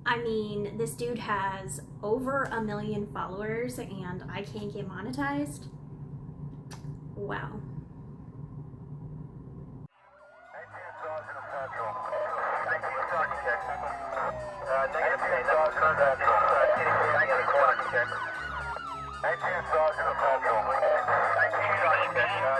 I mean, this dude has over 1 million followers and I can't get monetized. Wow.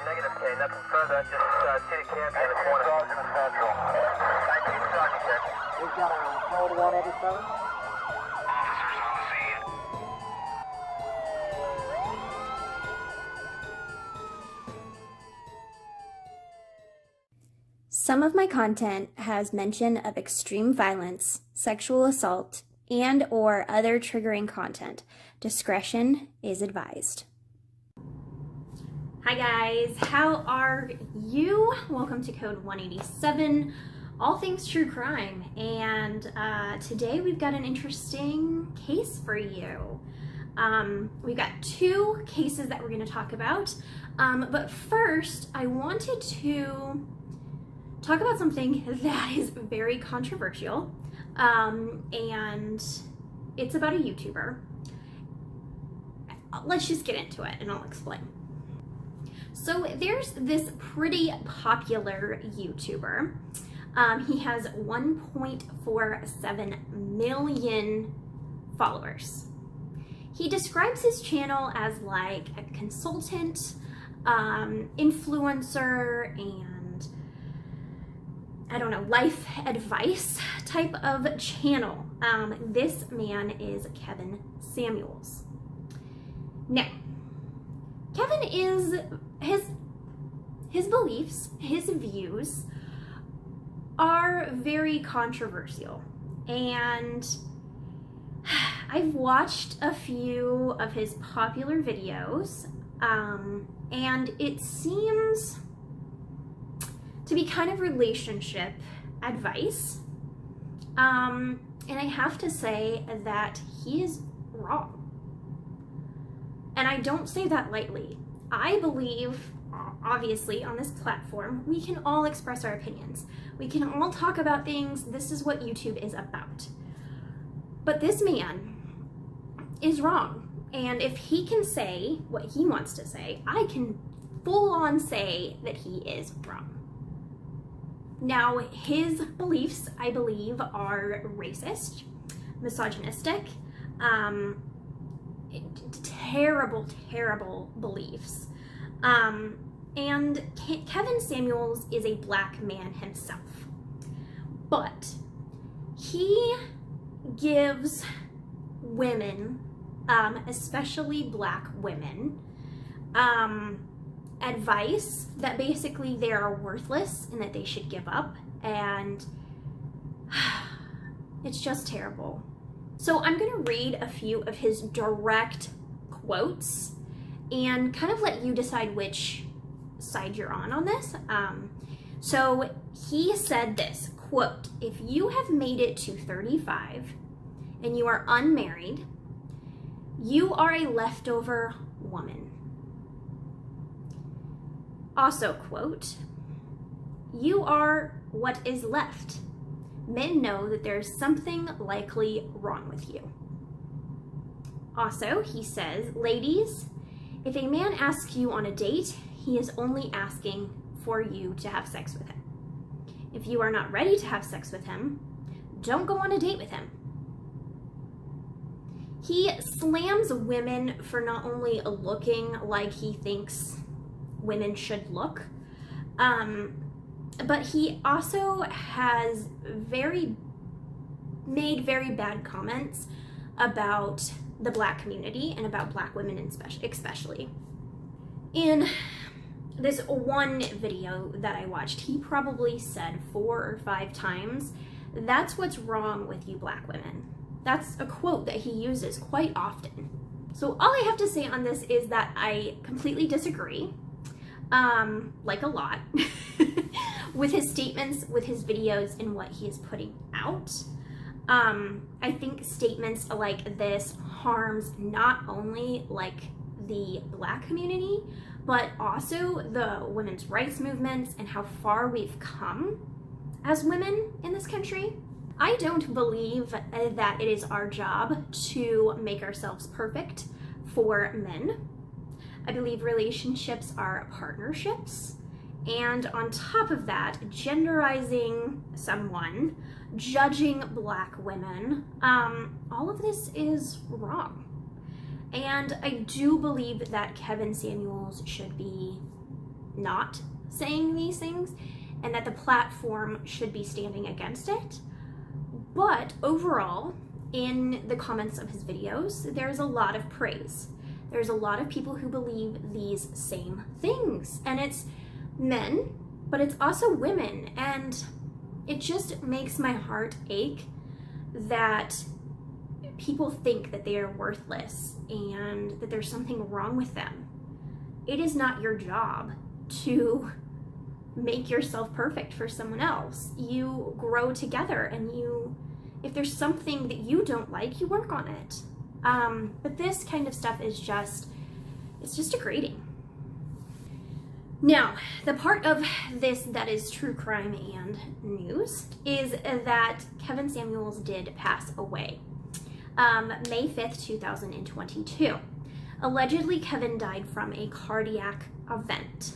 Negative K, nothing further, just city camp in the corner. We've got a hold 187. Officers on the scene. Some of my content has mention of extreme violence, sexual assault, and or other triggering content. Discretion is advised. Hi guys, how are you? Welcome to Code 187, all things true crime. And today we've got an interesting case for you. We've got 2 cases that we're going to talk about. But first, I wanted to talk about something that is very controversial. And it's about a YouTuber. Let's just get into it and I'll explain. So there's this pretty popular YouTuber. He has 1.47 million followers. He describes his channel as like a consultant, influencer, and I don't know, life advice type of channel. This man is Kevin Samuels. Now, Kevin is his beliefs, his views are very controversial, and I've watched a few of his popular videos, and it seems to be kind of relationship advice, and I have to say that he is wrong. And I don't say that lightly. I believe, obviously, on this platform, we can all express our opinions. We can all talk about things. This is what YouTube is about. But this man is wrong. And if he can say what he wants to say, I can full on say that he is wrong. Now, his beliefs, I believe, are racist, misogynistic, terrible beliefs. And Kevin Samuels is a black man himself, but he gives women, especially black women, advice that basically they are worthless and that they should give up, and it's just terrible. So I'm going to read a few of his direct quotes and kind of let you decide which side you're on this. So he said this, quote, "If you have made it to 35 and you are unmarried, you are a leftover woman." Also, quote, "You are what is left. Men know that there's something likely wrong with you." Also, he says, "Ladies, if a man asks you on a date, he is only asking for you to have sex with him. If you are not ready to have sex with him, don't go on a date with him." He slams women for not only looking like he thinks women should look, but he also has made very bad comments about the black community and about black women especially. In this one video that I watched, he probably said 4 or 5 times, "That's what's wrong with you black women." That's a quote that he uses quite often. So all I have to say on this is that I completely disagree, like a lot, with his statements, with his videos, and what he is putting out. I think statements like this harms not only like the black community, but also the women's rights movements and how far we've come as women in this country. I don't believe that it is our job to make ourselves perfect for men. I believe relationships are partnerships. And on top of that, genderizing someone, judging Black women, all of this is wrong. And I do believe that Kevin Samuels should be not saying these things and that the platform should be standing against it. But overall, in the comments of his videos, there's a lot of praise. There's a lot of people who believe these same things. And it's men, but it's also women. And it just makes my heart ache that people think that they are worthless and that there's something wrong with them. It is not your job to make yourself perfect for someone else. You grow together, and if there's something that you don't like, you work on it. But this kind of stuff is it's just degrading. Now, the part of this that is true crime and news is that Kevin Samuels did pass away. May 5th, 2022. Allegedly, Kevin died from a cardiac event.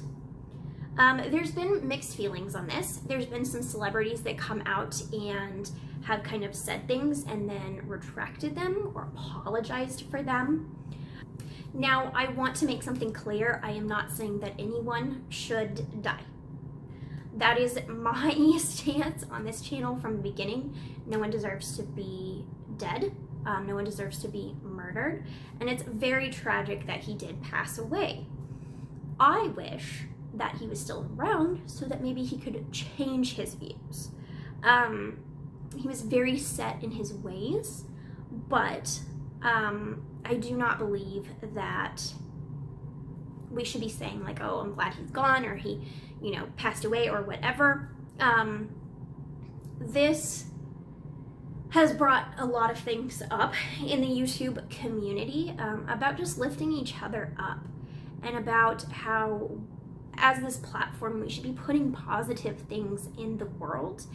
There's been mixed feelings on this. There's been some celebrities that come out and have kind of said things and then retracted them or apologized for them. Now, I want to make something clear. I am not saying that anyone should die. That is my stance on this channel from the beginning. No one deserves to be dead. No one deserves to be murdered. And it's very tragic that he did pass away. I wish that he was still around so that maybe he could change his views. He was very set in his ways, but I do not believe that we should be saying like, oh, I'm glad he's gone, or he, passed away or whatever. This has brought a lot of things up in the YouTube community about just lifting each other up and about how, as this platform, we should be putting positive things in the world.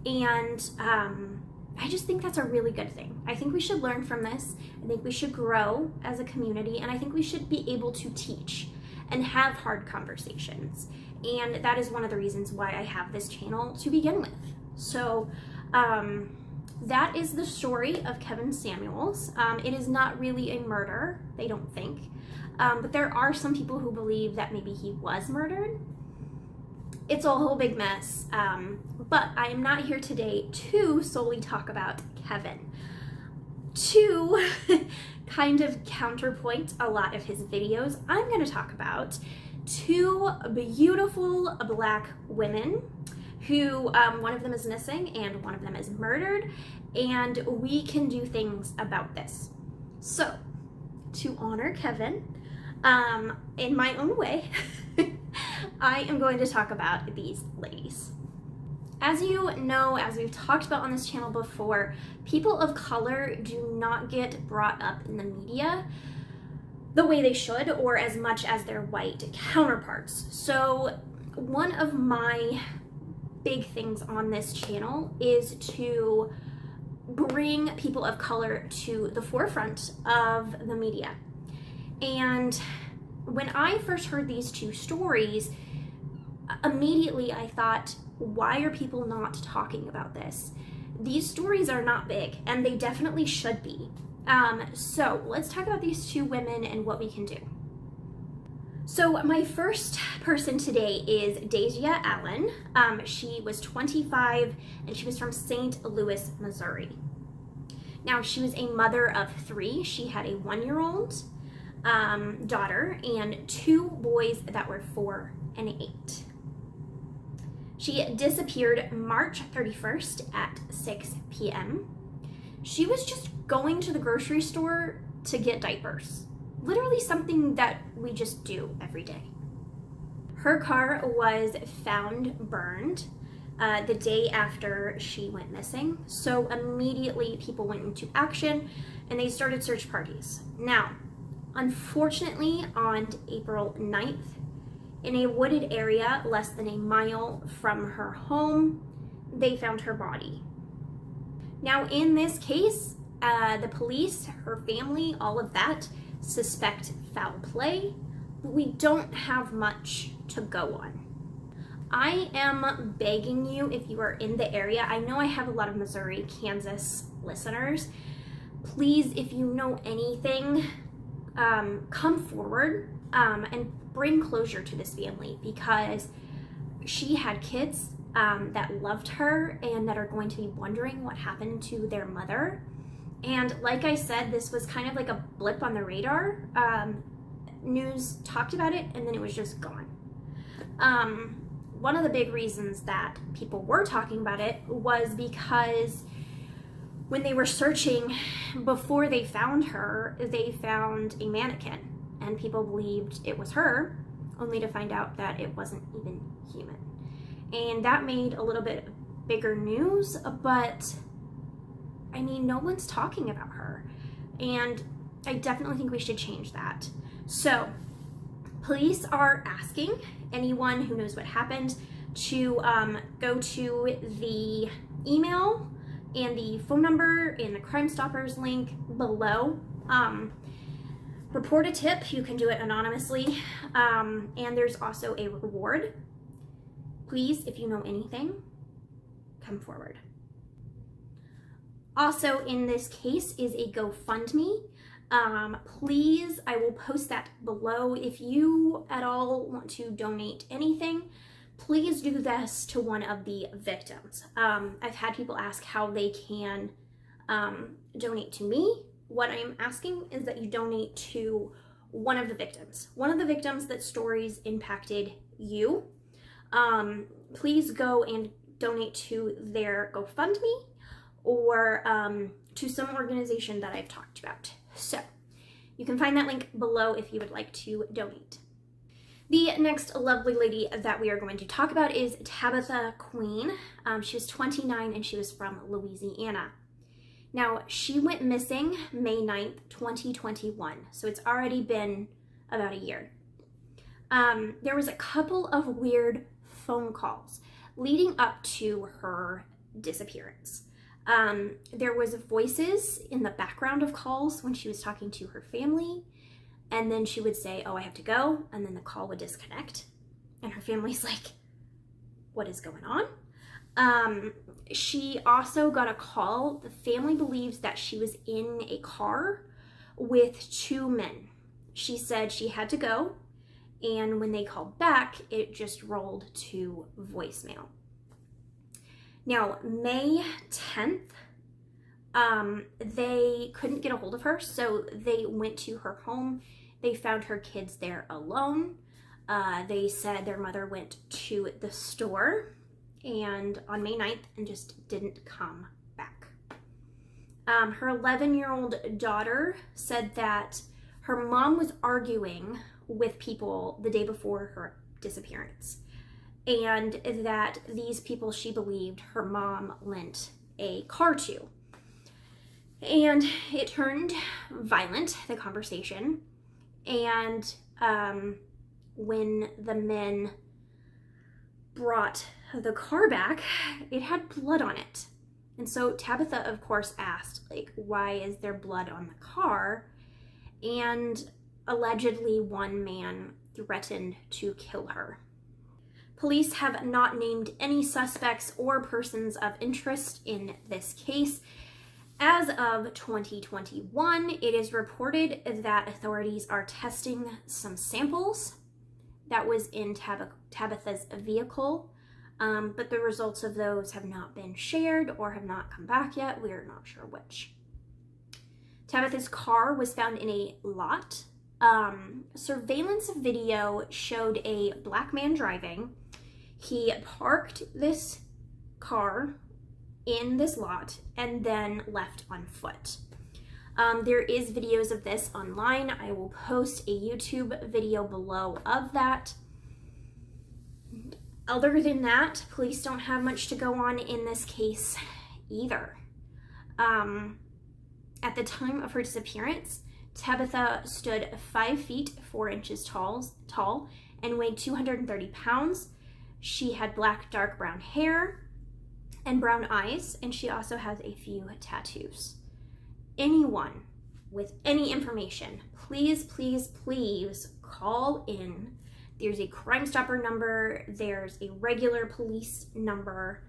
And I just think that's a really good thing. I think we should learn from this. I think we should grow as a community, and I think we should be able to teach and have hard conversations. And that is one of the reasons why I have this channel to begin with. So that is the story of Kevin Samuels. It is not really a murder, they don't think. But there are some people who believe that maybe he was murdered. It's a whole big mess. But I am not here today to solely talk about Kevin. To kind of counterpoint a lot of his videos, I'm going to talk about two beautiful Black women who, one of them is missing and one of them is murdered, and we can do things about this. So, to honor Kevin, in my own way, I am going to talk about these ladies. As you know, as we've talked about on this channel before, people of color do not get brought up in the media the way they should, or as much as their white counterparts. So one of my big things on this channel is to bring people of color to the forefront of the media. And when I first heard these two stories, immediately I thought, why are people not talking about this? These stories are not big, and they definitely should be. So let's talk about these two women and what we can do. So my first person today is Dasia Allen. She was 25 and she was from St. Louis, Missouri. Now, she was a mother of 3. She had a 1-year-old daughter and 2 boys that were 4 and 8. She disappeared March 31st at 6 p.m. She was just going to the grocery store to get diapers. Literally something that we just do every day. Her car was found burned the day after she went missing. So immediately people went into action and they started search parties. Now, unfortunately, on April 9th, in a wooded area less than a mile from her home, they found her body. Now, in this case, the police, her family, all of that suspect foul play, but we don't have much to go on. I am begging you, if you are in the area, I know I have a lot of Missouri, Kansas listeners. Please, if you know anything, come forward and bring closure to this family, because she had kids that loved her and that are going to be wondering what happened to their mother. And like I said, this was kind of like a blip on the radar. News talked about it and then it was just gone. One of the big reasons that people were talking about it was because when they were searching before they found her, they found a mannequin and people believed it was her, only to find out that it wasn't even human. And that made a little bit bigger news, but I mean, no one's talking about her. And I definitely think we should change that. So police are asking anyone who knows what happened to go to the email and the phone number and the Crime Stoppers link below. Report a tip. You can do it anonymously. And there's also a reward. Please, if you know anything, come forward. Also in this case is a GoFundMe. Please, I will post that below. If you at all want to donate anything, please do this to one of the victims. I've had people ask how they can donate to me. What I'm asking is that you donate to one of the victims. One of the victims that stories impacted you. Please go and donate to their GoFundMe or to some organization that I've talked about. So you can find that link below if you would like to donate. The next lovely lady that we are going to talk about is Tabitha Queen. She was 29 and she was from Louisiana. Now, she went missing May 9th, 2021. So it's already been about a year. There was a couple of weird phone calls leading up to her disappearance. There was voices in the background of calls when she was talking to her family, and then she would say, "Oh, I have to go," and then the call would disconnect, and her family's like, "What is going on?" She also got a call. The family believes that she was in a car with two men. She said she had to go, and when they called back, it just rolled to voicemail. Now, May 10th, they couldn't get a hold of her, so they went to her home. They found her kids there alone. They said their mother went to the store and on May 9th and just didn't come back. Her 11-year-old daughter said that her mom was arguing with people the day before her disappearance, and that these people, she believed, her mom lent a car to. And it turned violent, the conversation, and when the men brought the car back, it had blood on it. And so Tabitha, of course, asked, like, why is there blood on the car? And allegedly one man threatened to kill her. Police have not named any suspects or persons of interest in this case. As of 2021, it is reported that authorities are testing some samples that was in Tabitha's vehicle, but the results of those have not been shared or have not come back yet. We are not sure which. Tabitha's car was found in a lot. Surveillance video showed a black man driving. He parked this car in this lot and then left on foot. There is videos of this online. I will post a YouTube video below of that. Other than that, police don't have much to go on in this case either. At the time of her disappearance, Tabitha stood 5 feet 4 inches tall and weighed 230 pounds. She had black, dark brown hair. and brown eyes, and she also has a few tattoos. Anyone with any information, please, please, please call in. There's a Crime Stopper number, there's a regular police number,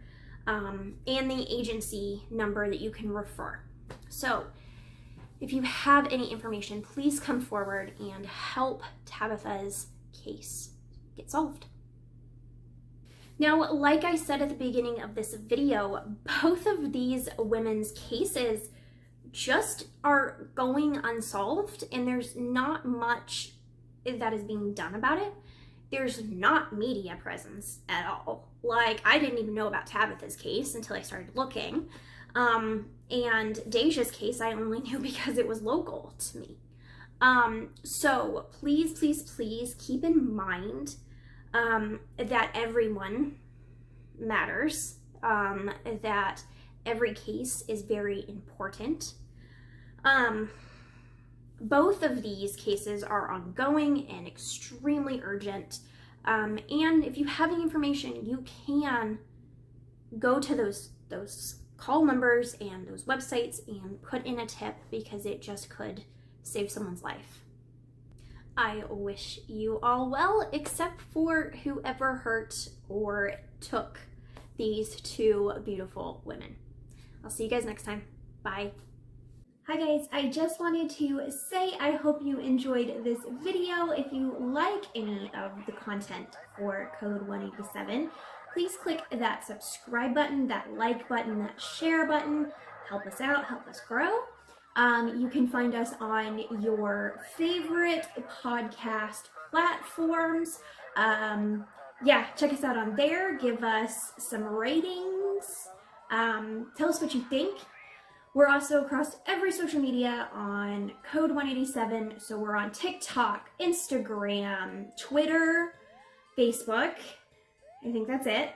and the agency number that you can refer. So if you have any information, please come forward and help Tabitha's case get solved. Now, like I said at the beginning of this video, both of these women's cases just are going unsolved, and there's not much that is being done about it. There's not media presence at all. Like, I didn't even know about Tabitha's case until I started looking. And Dasia's case I only knew because it was local to me. So please, please, please keep in mind that everyone matters, that every case is very important. Both of these cases are ongoing and extremely urgent. And if you have any information, you can go to those call numbers and those websites and put in a tip, because it just could save someone's life. I wish you all well, except for whoever hurt or took these two beautiful women. I'll see you guys next time. Bye. Hi guys, I just wanted to say I hope you enjoyed this video. If you like any of the content for Code 187, please click that subscribe button, that like button, that share button. Help us out, help us grow. You can find us on your favorite podcast platforms. Yeah, check us out on there. Give us some ratings. Tell us what you think. We're also across every social media on Code 187. So we're on TikTok, Instagram, Twitter, Facebook. I think that's it.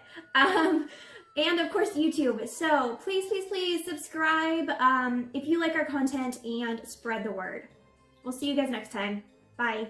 And of course, YouTube. So please, please, please subscribe if you like our content, and spread the word. We'll see you guys next time. Bye.